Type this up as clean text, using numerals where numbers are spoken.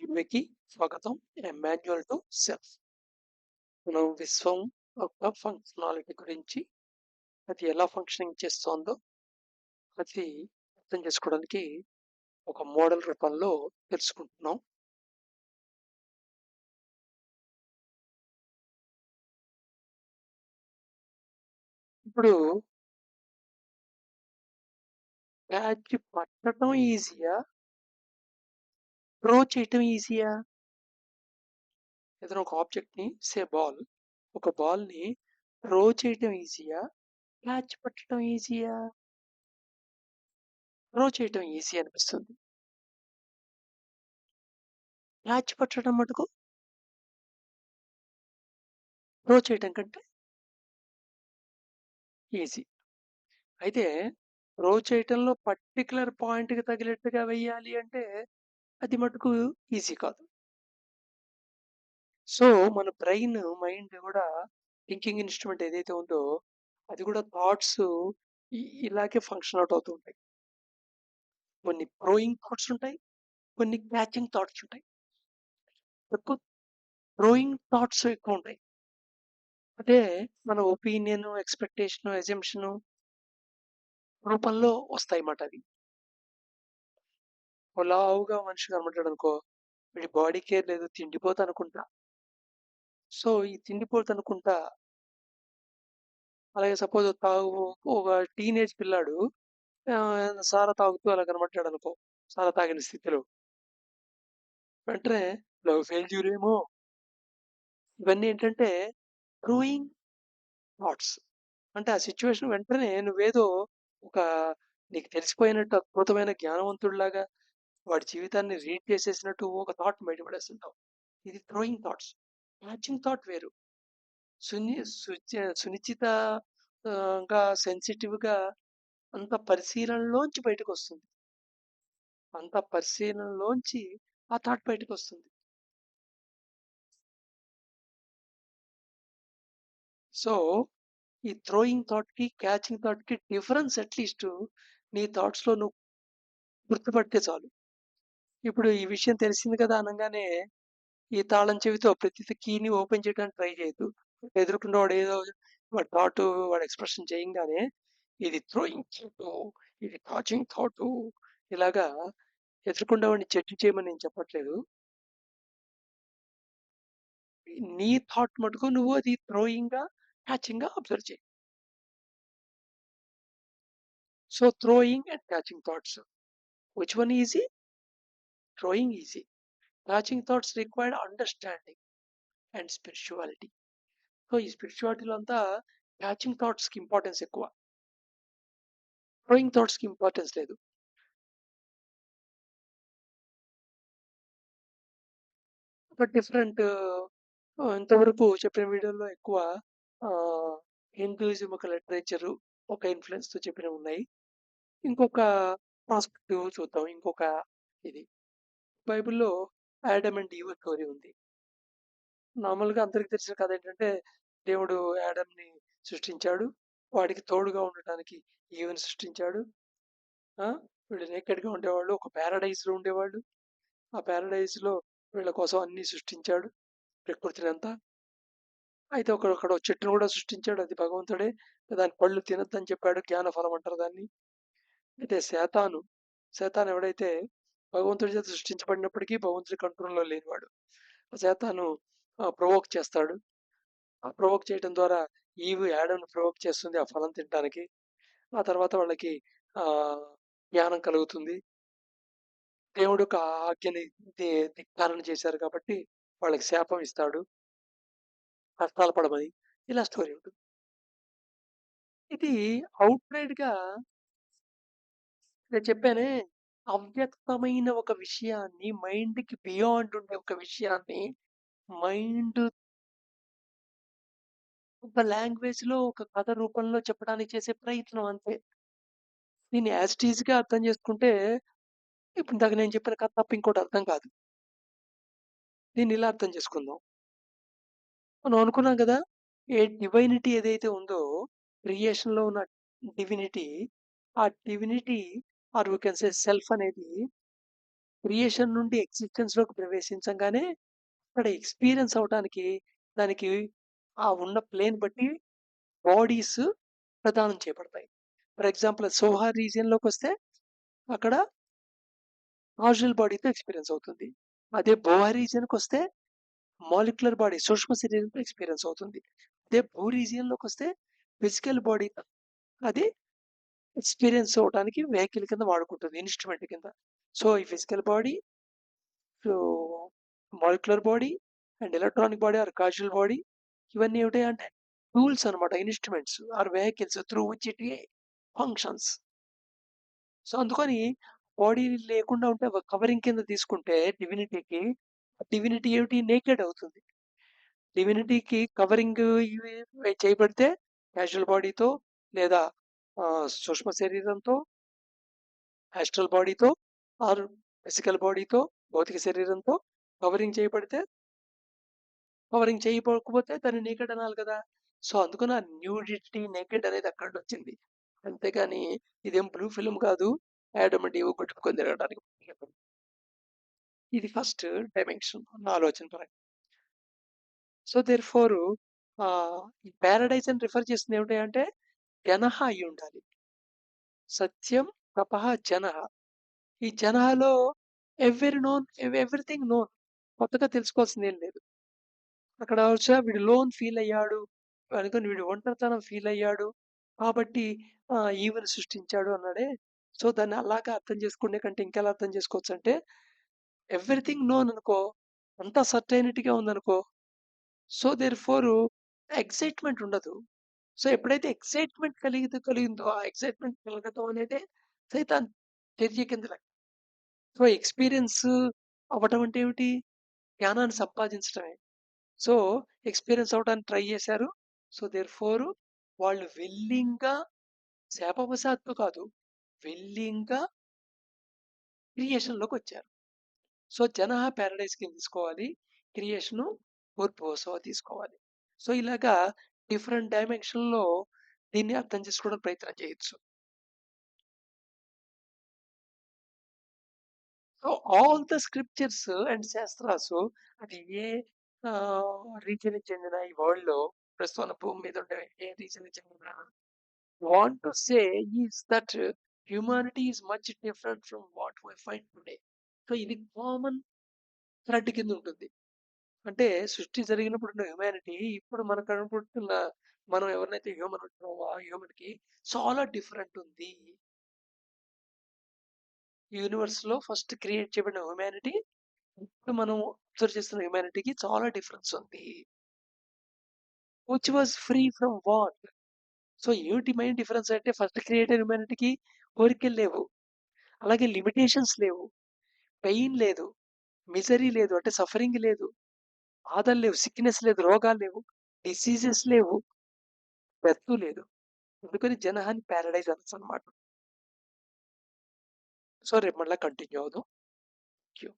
Wiki స్వాగతం. ఏ manual to self. మనం విశ్వం యొక్క ఫంక్షనాలిటీ గురించి, అది ఎలా ఫంక్షనింగ్ చేస్తోందో అది అర్థం చేసుకోవడానికి ఒక మోడల్ రూపంలో తెలుసుకుంటున్నాం. ఇప్పుడు క్యాచ్ పట్టడం ఈజీయా, త్రో చేయటం ఈజీయా? ఏదైనా ఒక ఆబ్జెక్ట్ని ఒక బాల్ని త్రో చేయటం ఈజీయా, క్యాచ్ పట్టడం ఈజీయా? త్రో చేయటం ఈజీ అనిపిస్తుంది. క్యాచ్ పట్టడం మటుకు త్రో చేయటం కంటే ఈజీ. అయితే త్రో చేయటంలో పర్టిక్యులర్ పాయింట్‌కి తగిలేట్టుగా వెయ్యాలి అంటే అది మటుకు ఈజీ కాదు. సో, మన మైండ్ గూడా థింకింగ్ ఇన్‌స్ట్రుమెంట్ ఏదైతే ఉందో అది గూడా థాట్స్ ఇలాగే ఫంక్షన్ ఔట్ అవుతూ ఉంటాయి. కొన్ని థ్రోయింగ్ థాట్స్ ఉంటాయి. కొన్ని క్యాచింగ్ థాట్స్ ఉంటాయి. ఎక్కువ థ్రోయింగ్ థాట్స్ ఎక్కువుంటాయి. అంటే మన ఒపీనియన్, ఎక్స్‌పెక్టేషన్, అజంప్షన్ రూపంలో వస్తాయన్నమాట అవి. ఓ లావుగా మనిషి కనపడ్డాడనుకో, వీడి బాడీ కేర్ లేదు, తిండిపోతనుకుంటా. సో, ఈ తిండిపోతనుకుంటా అలాగే సపోజ్ ఒక టీనేజ్ పిల్లాడు సారా తాగుతూ అలా కనపడ్డాడనుకో, సారా తాగిన స్థితిలో. వెంటనే లవ్ ఫెయిల్యూర్ ఏమో! ఇవన్నీ ఏంటంటే బ్రూయింగ్ థాట్స్. అంటే ఆ సిట్యుయేషన్ వెంటనే నువ్వేదో ఒక నీకు తెలిసిపోయినట్టు అద్భుతమైన జ్ఞానవంతుడిలాగా వాడి జీవితాన్ని రీడ్ చేసేసినట్టు ఒక థాట్ బయట పడేస్తుంటావు. ఇది థ్రోయింగ్ థాట్స్. క్యాచింగ్ థాట్ వేరు. సుని సునిశ్చిత సెన్సిటివ్‌గా అంత పరిశీలనలోంచి బయటకొస్తుంది. అంత పరిశీలనలోంచి ఆ థాట్ బయటకొస్తుంది. సో, ఈ థ్రోయింగ్ థాట్‌కి, క్యాచింగ్ థాట్‌కి డిఫరెన్స్ అట్‌లీస్టు నీ థాట్స్‌లో నువ్వు గుర్తుపడితే చాలు. ఇప్పుడు ఈ విషయం తెలిసింది కదా అనంగానే, ఈ తాళం చెవితో ప్రతి కీని ఓపెన్ చేయడానికి ట్రై చేయొద్దు. ఎదురుగుండా వాడి థాటు, వాడి ఎక్స్‌ప్రెషన్ చేయంగానే, ఇది థ్రోయింగ్ థాటు, ఇది క్యాచింగ్ థాటు ఇలాగా ఎదురుగుండా వాడిని జడ్జ్ చేయమని నేను చెప్పట్లేదు. నీ థాట్ మటుకు నువ్వు అది థ్రోయింగ్‌గా, క్యాచింగ్‌గా అబ్జర్వ్ చెయి. So, throwing and catching thoughts. Which one easy? Throwing easy. Catching thoughts required understanding and spirituality. So, ఈ స్పిరిచువాలిటీలో అంతా క్యాచింగ్ థాట్స్‌కి ఇంపార్టెన్స్ ఎక్కువ. థ్రోయింగ్ థాట్స్‌కి ఇంపార్టెన్స్ లేదు. ఒక డిఫరెంట్ ఇంతవరకు చెప్పిన వీడియోలో ఎక్కువ ఆహ్, హిందూయిజం ఒక లిటరేచరు, ఒక ఇన్‌ఫ్లూయెన్స్‌తో చెప్పినవున్నాయి. ఇంకొక ప్రాస్పెక్టివ్ చూద్దాం. ఇది. బైబిల్‌లో ఆడమ్ అండ్ ఈవ్ స్టోరీ ఉంది. నార్మల్‌గా అందరికి తెలిసిన కథ ఏంటంటే, దేవుడు యాడమ్‌ని సృష్టించాడు. వాడికి తోడుగా ఉండటానికి ఈవ్‌ని సృష్టించాడు. ఆ! వీళ్ళు నేకెడ్‌గా ఉండేవాళ్ళు. ఒక పారడైస్‌లో ఉండేవాళ్ళు. ఆ పారడైస్‌లో వీళ్ళ కోసం అన్నీ సృష్టించాడు. ప్రకృతినంతా. అయితే అక్కడో చెట్టును గూడా సృష్టించాడు. అది భగవంతుడే. దాని పళ్ళు తినొద్దని చెప్పాడు. జ్ఞాన ఫలం అంటారు దాన్ని. అయితే సేతాను ఎవడైతే భగవంతుడి చేత సృష్టించబడినప్పటికీ భగవంతుడి కంట్రోల్‌లో లేనివాడు. సేతాను ప్రొవోక్ చేస్తాడు. ఆ ప్రొవోక్ చేయడం ద్వారా ఈవ్ యాడమ్‌ని ప్రొవోక్ చేస్తుంది ఆ ఫలం తినటానికి. ఆ తర్వాత వాళ్ళకి ఆహ్, జ్ఞానం కలుగుతుంది. దేవుడు యొక్క ఆజ్ఞని ది ధిక్కారణ చేశారు కాబట్టి వాళ్ళకి శాపం ఇస్తాడు. కష్టాలు పడమని. ఇలా స్టోరీ ఉంటుంది. ఇది ఔట్‌రైట్‌గా నేను చెప్పానే, అవ్యక్తమైన ఒక విషయాన్ని మైండ్‌కి బియాండ్ ఉండే ఒక విషయాన్ని మైండ్ ఒక లాంగ్వేజ్‌లో ఒక కథ రూపంలో చెప్పడానికి చేసే ప్రయత్నం అంతే. దీన్ని యాజ్ ఇట్ ఈజ్‌గా అర్థం చేసుకుంటే, ఇప్పుడు ఇందాక నేను చెప్పిన కథ తప్ప ఇంకోటి అర్థం కాదు. దీన్ని ఇలా అర్థం చేసుకుందాం. మనం అనుకున్నాం గదా! ఏ డివైనిటీ ఏదైతే ఉందో, క్రియేషన్‌లో ఉన్న డివినిటీ, ఆ divinity or we can say self అనేది క్రియేషన్ నుండి ఎగ్జిస్టెన్స్‌లోకి ప్రవేశించంగానే అక్కడ ఎక్స్‌పీరియన్స్ అవ్వటానికి దానికి ఆ ఉన్న ప్లేన్ బట్టి బాడీస్ ప్రదానం చేయబడతాయి. ఫర్ ఎగ్జాంపుల్ సోహా రీజియన్‌లోకొస్తే అక్కడ కాజువల్ బాడీతో ఎక్స్‌పీరియన్స్ అవుతుంది. అదే బోహా రీజియన్‌కొస్తే మాలిక్యులర్ బాడీ సూక్ష్మ శరీరంతో ఎక్స్‌పీరియన్స్ అవుతుంది. అదే భూ రీజియన్‌లోకొస్తే ఫిజికల్ బాడీతో అది ఎక్స్‌పీరియన్స్ అవ్వటానికి వెహికల్ కింద వాడుకుంటుంది. ఇన్‌స్ట్రుమెంట్ కింద. సో, ఈ physical body, so, molecular body and electronic body or causal body ఇవన్నీ ఏమిటాయంటే టూల్స్ అన్నమాట. Instruments or vehicles through which it functions. So, అందుకని బాడీ లేకుండా ఉంటే ఒక కవరింగ్ కింద తీసుకుంటే డివినిటీకి, డివినిటీ ఏమిటి? నేకెడ్ అవుతుంది. డివినిటీకి కవరింగ్ ఇవి చేయబడితే క్యాజువల్ బాడీతో లేదా సూక్ష్మ శరీరంతో, యాస్ట్రల్ బాడీతో ఆర్ ఫిజికల్ బాడీతో, భౌతిక శరీరంతో కవరింగ్ చేయబడితే, కవరింగ్ చేయకపోతే దాన్ని నేకెడ్ అనాలి కదా! సో, అందుకని ఆ న్యూడిటీ, నేకెడ్ అనేది అక్కడి నుండొచ్చింది. అంతేగాని ఇదేం బ్లూ ఫిల్మ్ కాదు. యాడమ్ అండ్ ఈవ్ కొట్టుకొని తిరగడానికి. ఇది ఫస్ట్ డైమెన్షన్ నా ఆలోచన పరంగా. సో, దేర్‌ఫోర్ ఈ పారడైజ్ అని రిఫర్ చేస్తుంది ఏమిటి అంటే జనహ అయ్యుండాలి. సత్యం, తపః, జనహ. ఈ జనహలో ఎవ్రీథింగ్ నోన్. కొత్తగా తెలుసుకోవాల్సిందేం లేదు. అక్కడ వీడు లోన్ ఫీల్ అయ్యాడు. అనుకోని వీడు ఒంటరితనం ఫీల్ అయ్యాడు. కాబట్టి ఈవెని సృష్టించాడు అన్నాడే. సో, దాన్ని అలాగా అర్థం చేసుకునే కంటే ఇంకెలా అర్థం చేసుకోవచ్చంటే ఎవ్రీథింగ్ నోన్ అనుకో. అంతా సర్టెనిటీగా ఉందనుకో. సో, దేర్‌ఫోర్ ఎక్సైట్‌మెంట్ ఉండదు. సో, ఎప్పుడైతే ఎక్సైట్‌మెంట్ కలిగిందో, ఆ ఎక్సైట్‌మెంట్ కలగటం అనేదే సైతాన్ చర్య కింద లెక్క. సో, ఎక్స్‌పీరియన్స్ అవ్వటం అంటే ఏమిటి? జ్ఞానాన్ని సంపాదించటమే. సో, ఎక్స్‌పీరియన్స్ అవ్వడానికి ట్రై చేశారు. సో, దేర్‌ఫోర్ వాళ్ళు విల్లింగ్‌గా శాపవశాత్తు కాదు. విల్లింగ్‌గా క్రియేషన్‌లోకొచ్చారు. సో, 'జనః పారడైజ్' కింద తీసుకోవాలి. క్రియేషను 'భూర్భువస్సుః' తీసుకోవాలి. సో, ఇలాగా డిఫరెంట్ డైమెన్షన్‌లో దీన్ని అర్థం చేసుకోవడానికి ప్రయత్నం చేయొచ్చు. So, all the scriptures and శాస్త్రాసు అది ఏ రీజియన్‌కి చెందిన ఈ వరల్డ్‌లో ప్రస్తుతం మన భూమి మీద ఉండే ఏ రీజియన్‌కి చెందిన want to say is that humanity is much different from what we find today. So, ఇది కామన్ థ్రెడ్ కింద ఉంటుంది. అంటే సృష్టి జరిగినప్పుడు ఉన్న హ్యుమానిటీ ఇప్పుడు మనకు కనపడుతున్న మనం ఎవరినైతే హ్యూమన్ అంటున్నామో ఆ హ్యూమన్‌కి చాలా డిఫరెంట్ ఉంది. యూనివర్స్‌లో ఫస్ట్ క్రియేట్ చేయబడిన హ్యుమానిటీ ఇప్పుడు మనం అబ్జర్వ్ చేస్తున్న హ్యుమానిటీకి చాలా డిఫరెన్స్ ఉంది. Which was free from what? So, ఏమిటి మెయిన్ డిఫరెన్స్ అంటే ఫస్ట్ క్రియేట్ అయిన హ్యుమానిటీకి కోరికలు లేవు. అలాగే లిమిటేషన్స్ లేవు. పెయిన్ లేదు. మిజరీ లేదు. అంటే సఫరింగ్ లేదు. బాధలు లేవు. సిక్‌నెస్ లేదు. రోగాలు లేవు. డిసీజెస్ లేవు. డెత్ లేదు. అందుకని 'జనహాని పారడైజ్' అనొచ్చనమాట. సో, రేపు మళ్ళా కంటిన్యూ అవుదాం. Thank you.